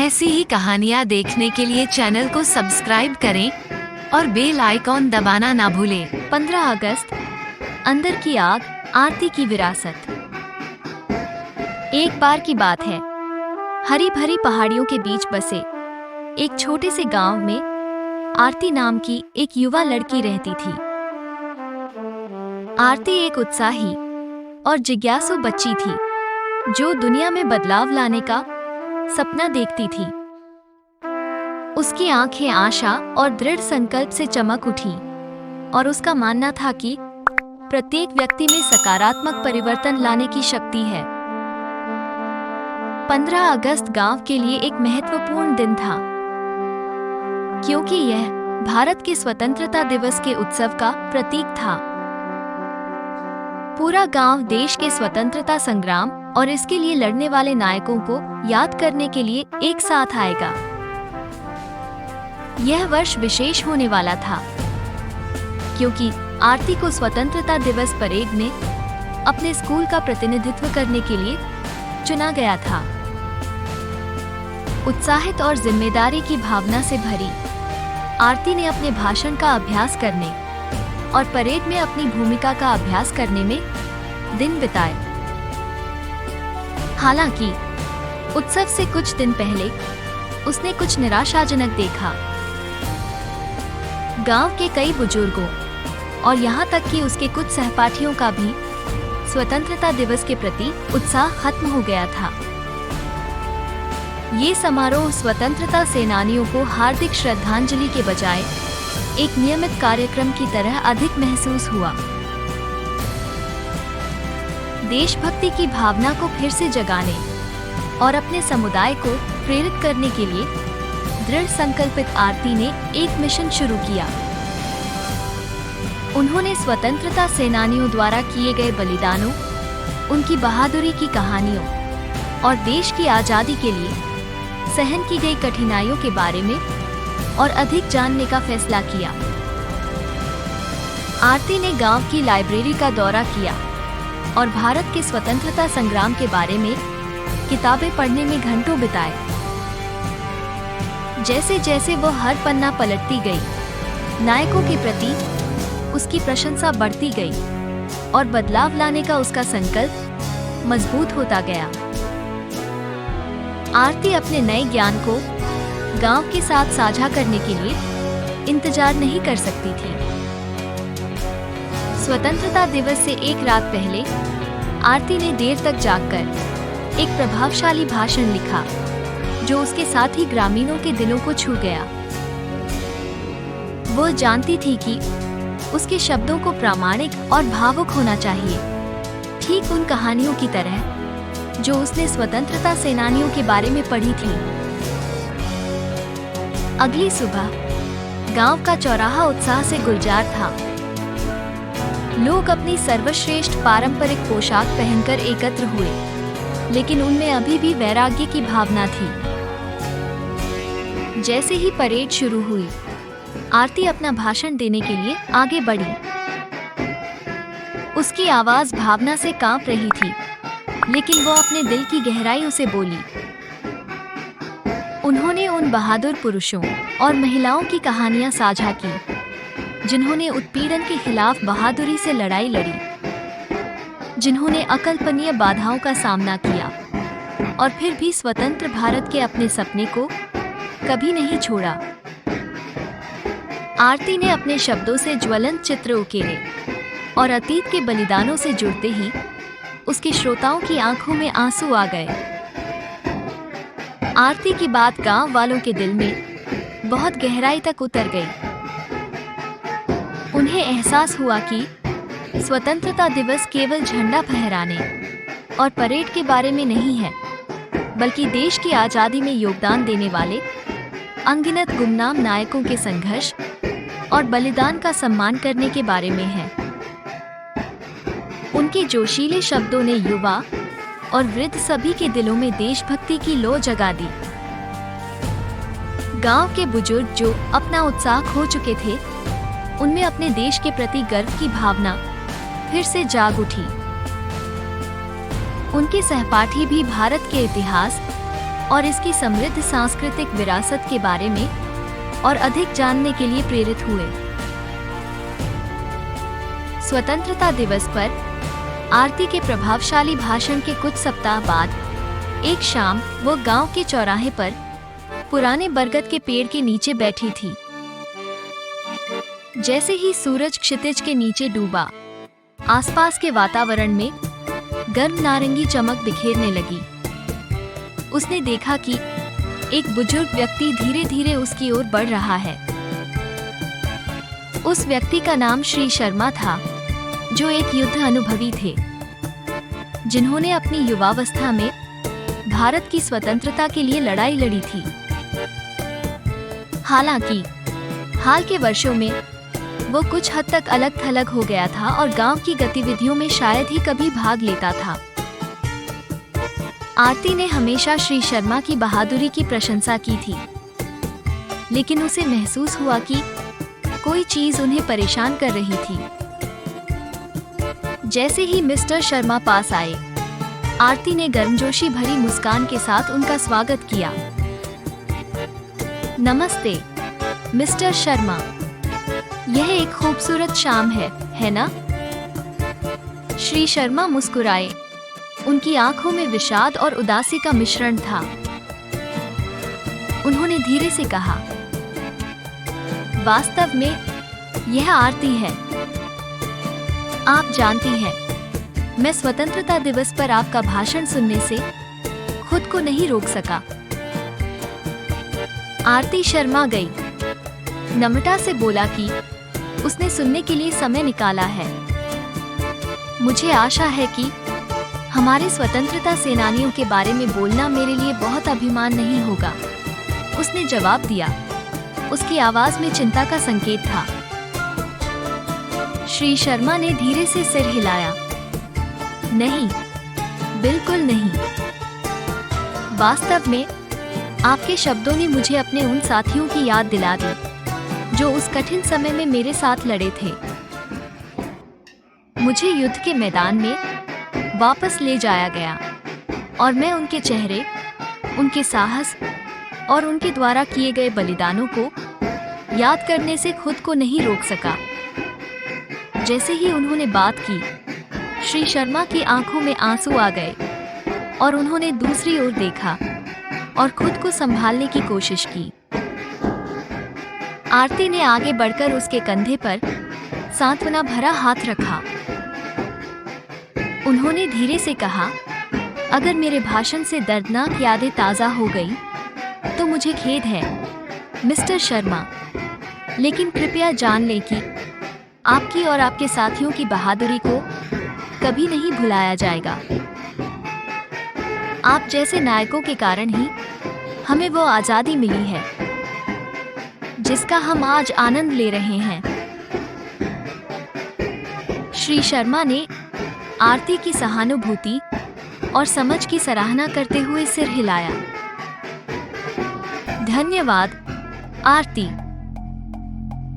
ऐसी ही कहानियाँ देखने के लिए चैनल को सब्सक्राइब करें और बेल आइकॉन दबाना ना भूलें। 15 अगस्त, अंदर की आग, आरती की विरासत। एक बार की बात है, हरी भरी पहाड़ियों के बीच बसे एक छोटे से गांव में आरती नाम की एक युवा लड़की रहती थी। आरती एक उत्साही और जिज्ञासु बच्ची थी जो दुनिया में बदलाव लाने का सपना देखती थी। उसकी आंखें आशा और दृढ़ संकल्प से चमक उठी और उसका मानना था कि प्रत्येक व्यक्ति में सकारात्मक परिवर्तन लाने की शक्ति है। 15 अगस्त गांव के लिए एक महत्वपूर्ण दिन था, क्योंकि यह भारत के स्वतंत्रता दिवस के उत्सव का प्रतीक था। पूरा गांव देश के स्वतंत्रता संग्राम और इसके लिए लड़ने वाले नायकों को याद करने के लिए एक साथ आएगा। यह वर्ष विशेष होने वाला था, क्योंकि आरती को स्वतंत्रता दिवस परेड में अपने स्कूल का प्रतिनिधित्व करने के लिए चुना गया था। उत्साहित और जिम्मेदारी की भावना से भरी आरती ने अपने भाषण का अभ्यास करने और परेड में अपनी भूमिका का अभ्यास करने में दिन बिताए। हालांकि उत्सव से कुछ दिन पहले उसने कुछ निराशाजनक देखा। गांव के कई बुजुर्गों और यहाँ तक कि उसके कुछ सहपाठियों का भी स्वतंत्रता दिवस के प्रति उत्साह खत्म हो गया था। ये समारोह स्वतंत्रता सेनानियों को हार्दिक श्रद्धांजलि के बजाय एक नियमित कार्यक्रम की तरह अधिक महसूस हुआ। देशभक्ति की भावना को फिर से जगाने और अपने समुदाय को प्रेरित करने के लिए दृढ़ संकल्पित आरती ने एक मिशन शुरू किया। उन्होंने स्वतंत्रता सेनानियों द्वारा किए गए बलिदानों, उनकी बहादुरी की कहानियों और देश की आजादी के लिए सहन की गई कठिनाइयों के बारे में और अधिक जानने का फैसला किया। आरती ने गांव की लाइब्रेरी का दौरा किया और भारत के स्वतंत्रता संग्राम के बारे में किताबें पढ़ने में घंटों बिताए। जैसे जैसे वो हर पन्ना पलटती गई, नायकों के प्रति उसकी प्रशंसा बढ़ती गई और बदलाव लाने का उसका संकल्प मजबूत होता गया। आरती अपने नए ज्ञान को गांव के साथ साझा करने के लिए इंतजार नहीं कर सकती थी। स्वतंत्रता दिवस से एक रात पहले आरती ने देर तक जागकर एक प्रभावशाली भाषण लिखा, जो उसके साथ ही ग्रामीणों के दिलों को छू गया। वो जानती थी कि उसके शब्दों को प्रामाणिक और भावुक होना चाहिए, ठीक उन कहानियों की तरह जो उसने स्वतंत्रता सेनानियों के बारे में पढ़ी थी। अगली सुबह गांव का चौराहा उत्साह से गुलजार था। लोग अपनी सर्वश्रेष्ठ पारंपरिक पोशाक पहनकर एकत्र हुए, लेकिन उनमें अभी भी वैराग्य की भावना थी। जैसे ही परेड शुरू हुई, आरती अपना भाषण देने के लिए आगे बढ़ी। उसकी आवाज भावना से कांप रही थी, लेकिन वो अपने दिल की गहराइयों से बोली। उन्होंने उन बहादुर पुरुषों और महिलाओं की कहानियां साझा की, जिन्होंने उत्पीड़न के खिलाफ बहादुरी से लड़ाई लड़ी, जिन्होंने अकल्पनीय बाधाओं का सामना किया और फिर भी स्वतंत्र भारत के अपने सपने को कभी नहीं छोड़ा। आरती ने अपने शब्दों से ज्वलंत चित्र उकेरे और अतीत के बलिदानों से जुड़ते ही उसके श्रोताओं की आंखों में आंसू आ गए। आरती की बात गांव वालों के दिल में बहुत गहराई तक उतर गई। उन्हें एहसास हुआ कि स्वतंत्रता दिवस केवल झंडा फहराने और परेड के बारे में नहीं है, बल्कि देश की आजादी में योगदान देने वाले अनगिनत गुमनाम नायकों के संघर्ष और बलिदान का सम्मान करने के बारे में है। उनके जोशीले शब्दों ने युवा और वृद्ध सभी के दिलों में देशभक्ति की लौ जगा दी। गांव के बुजुर्ग जो अपना उत्साह खो चुके थे, उनमें अपने देश के प्रति गर्व की भावना फिर से जाग उठी। उनके सहपाठी भी भारत के इतिहास और इसकी समृद्ध सांस्कृतिक विरासत के बारे में और अधिक जानने के लिए प्रेरित हुए। स्वतंत्रता दिवस पर आरती के प्रभावशाली भाषण के कुछ सप्ताह बाद एक शाम वो गांव के चौराहे पर पुराने बरगद के पेड़ के नीचे बैठी थी। जैसे ही सूरज क्षितिज के नीचे डूबा, आसपास के वातावरण में गर्म नारंगी चमक बिखेरने लगी। उसने देखा कि एक बुजुर्ग व्यक्ति धीरे धीरे उसकी ओर बढ़ रहा है। उस व्यक्ति का नाम श्री शर्मा था, जो एक युद्ध अनुभवी थे, जिन्होंने अपनी युवावस्था में भारत की स्वतंत्रता के लिए लड़ाई लड़ी थी। हालांकि हाल के वर्षों में वो कुछ हद तक अलग थलग हो गया था और गांव की गतिविधियों में शायद ही कभी भाग लेता था। आरती ने हमेशा श्री शर्मा की बहादुरी की प्रशंसा की थी, लेकिन उसे महसूस हुआ कि कोई चीज उन्हें परेशान कर रही थी। जैसे ही मिस्टर शर्मा पास आए, आरती ने गर्मजोशी भरी मुस्कान के साथ उनका स्वागत किया। नमस्ते मिस्टर शर्मा, यह एक खूबसूरत शाम है ना? श्री शर्मा मुस्कुराए। उनकी आंखों में विषाद और उदासी का मिश्रण था। उन्होंने धीरे से कहा, वास्तव में यह आरती है। आप जानती हैं, मैं स्वतंत्रता दिवस पर आपका भाषण सुनने से खुद को नहीं रोक सका। आरती शर्मा गई, नम्रता से बोला कि उसने सुनने के लिए समय निकाला है। मुझे आशा है कि हमारे स्वतंत्रता सेनानियों के बारे में बोलना मेरे लिए बहुत अभिमान नहीं होगा। उसने जवाब दिया। उसकी आवाज में चिंता का संकेत था। श्री शर्मा ने धीरे से सिर हिलाया। नहीं, बिल्कुल नहीं। वास्तव में आपके शब्दों ने मुझे अपने उन साथियों की याद दिला दी जो उस कठिन समय में मेरे साथ लड़े थे। मुझे युद्ध के मैदान में वापस ले जाया गया और मैं उनके चेहरे, उनके साहस और उनके द्वारा किए गए बलिदानों को याद करने से खुद को नहीं रोक सका। जैसे ही उन्होंने बात की, श्री शर्मा की आंखों में आंसू आ गए और उन्होंने दूसरी ओर देखा और खुद को संभालने की कोशिश की। आरती ने आगे बढ़कर उसके कंधे पर सांत्वना भरा हाथ रखा। उन्होंने धीरे से कहा, अगर मेरे भाषण से दर्दनाक यादें ताज़ा हो गई तो मुझे खेद है मिस्टर शर्मा, लेकिन कृपया जान लें कि आपकी और आपके साथियों की बहादुरी को कभी नहीं भुलाया जाएगा। आप जैसे नायकों के कारण ही हमें वो आज़ादी मिली है जिसका हम आज आनंद ले रहे हैं। श्री शर्मा ने आरती की सहानुभूति और समझ की सराहना करते हुए सिर हिलाया। धन्यवाद आरती,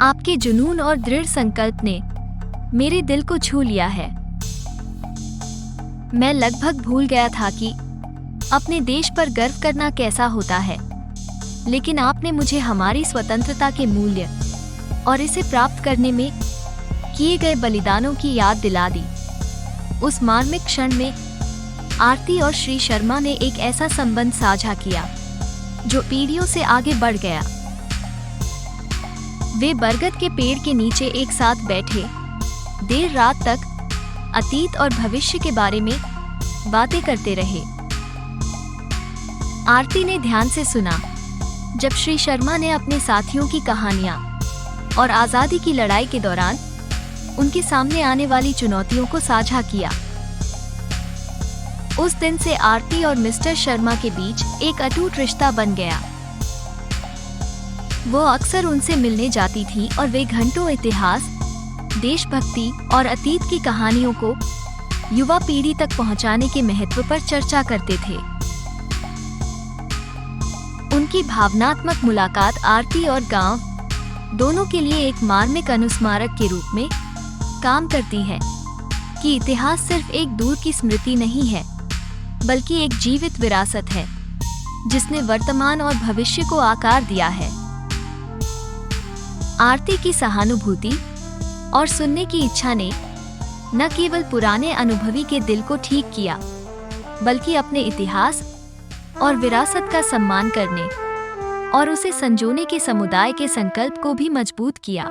आपके जुनून और दृढ़ संकल्प ने मेरे दिल को छू लिया है। मैं लगभग भूल गया था कि अपने देश पर गर्व करना कैसा होता है, लेकिन आपने मुझे हमारी स्वतंत्रता के मूल्य और इसे प्राप्त करने में किए गए बलिदानों की याद दिला दी। उस मार्मिक क्षण में आरती और श्री शर्मा ने एक ऐसा संबंध साझा किया जो पीढ़ियों से आगे बढ़ गया। वे बरगद के पेड़ के नीचे एक साथ बैठे देर रात तक अतीत और भविष्य के बारे में बातें करते रहे। आरती ने ध्यान से सुना जब श्री शर्मा ने अपने साथियों की कहानियां और आजादी की लड़ाई के दौरान उनके सामने आने वाली चुनौतियों को साझा किया। उस दिन से आरती और मिस्टर शर्मा के बीच एक अटूट रिश्ता बन गया। वो अक्सर उनसे मिलने जाती थी और वे घंटों इतिहास, देशभक्ति और अतीत की कहानियों को युवा पीढ़ी तक पहुंचाने के महत्व पर चर्चा करते थे। उनकी भावनात्मक मुलाकात आरती और गांव दोनों के लिए एक मार्मिक अनुस्मारक के रूप में काम करती है कि इतिहास सिर्फ एक दूर की स्मृति नहीं है, बल्कि एक जीवित विरासत है जिसने वर्तमान और भविष्य को आकार दिया है। आरती की सहानुभूति और सुनने की इच्छा ने न केवल पुराने अनुभवी के दिल को ठीक किया, बल्कि अपने इतिहास और विरासत का सम्मान करने और उसे संजोने के समुदाय के संकल्प को भी मजबूत किया।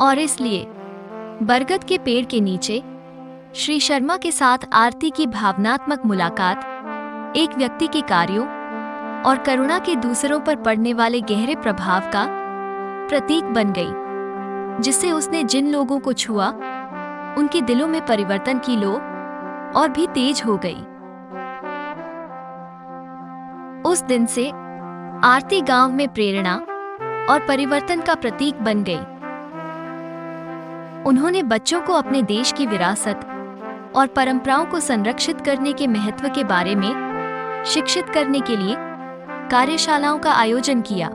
और इसलिए बरगद के पेड़ के नीचे श्री शर्मा के साथ आरती की भावनात्मक मुलाकात एक व्यक्ति के कार्यों और करुणा के दूसरों पर पड़ने वाले गहरे प्रभाव का प्रतीक बन गई, जिससे उसने जिन लोगों को छुआ उनके दिलों में परिवर्तन की लौ और भी तेज हो गई। उस दिन से आरती गांव में प्रेरणा और परिवर्तन का प्रतीक बन गई। उन्होंने बच्चों को अपने देश की विरासत और परंपराओं को संरक्षित करने के महत्व के बारे में शिक्षित करने के लिए कार्यशालाओं का आयोजन किया।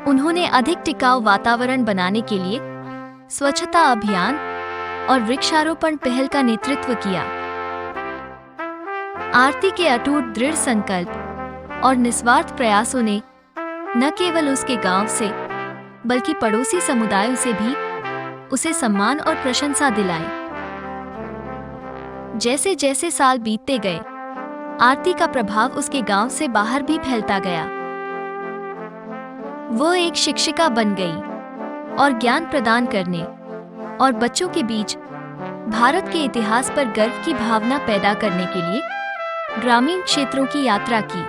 उन्होंने अधिक टिकाऊ वातावरण बनाने के लिए स्वच्छता अभियान और वृक्षारोपण पहल का नेतृत्व किया। आरती के अटूट दृढ़ संकल्प और निस्वार्थ प्रयासों ने न केवल उसके गांव से बल्कि पड़ोसी समुदायों से भी उसे सम्मान और प्रशंसा दिलाई। जैसे जैसे साल बीतते गए, आरती का प्रभाव उसके गांव से बाहर भी फैलता गया। वो एक शिक्षिका बन गई और ज्ञान प्रदान करने और बच्चों के बीच भारत के इतिहास पर गर्व की भावना पैदा करने के लिए ग्रामीण क्षेत्रों की यात्रा की।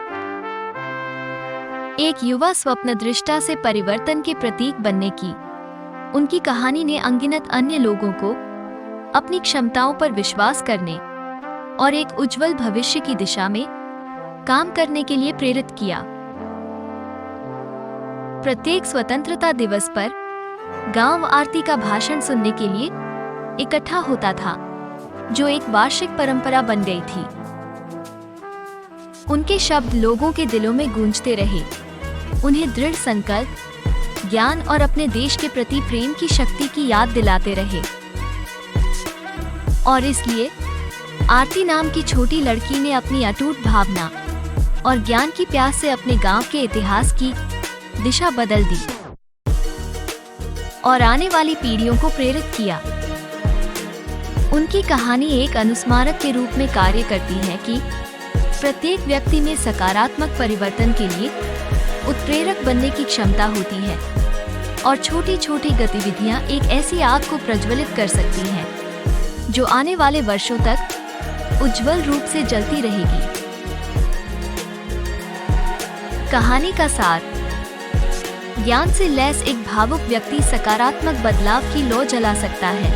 एक युवा स्वप्नदृष्टा से परिवर्तन के प्रतीक बनने की उनकी कहानी ने अनगिनत अन्य लोगों को अपनी क्षमताओं पर विश्वास करने और एक उज्जवल भविष्य की दिशा में काम करने के लिए प्रेरित किया। प्रत्येक स्वतंत्रता दिवस पर गांव आरती का भाषण सुनने के लिए इकट्ठा होता था, जो एक वार्षिक परंपरा बन गई थी। उनके शब्द लोगों के दिलों में गूंजते रहे, उन्हें दृढ़ संकल्प, ज्ञान और अपने देश के प्रति प्रेम की शक्ति की याद दिलाते रहे। और इसलिए आरती नाम की छोटी लड़की ने अपनी अटूट भावना और ज्ञान की प्यास से अपने गांव के इतिहास की दिशा बदल दी और आने वाली पीढ़ियों को प्रेरित किया। उनकी कहानी एक अनुस्मारक के रूप में कार्य करती है कि प्रत्येक व्यक्ति में सकारात्मक परिवर्तन के लिए उत्प्रेरक बनने की क्षमता होती है और छोटी छोटी गतिविधियां एक ऐसी आग को प्रज्वलित कर सकती हैं जो आने वाले वर्षों तक उज्जवल रूप से जलती रहेगी। कहानी का सार: ज्ञान से लैस एक भावुक व्यक्ति सकारात्मक बदलाव की लौ जला सकता है।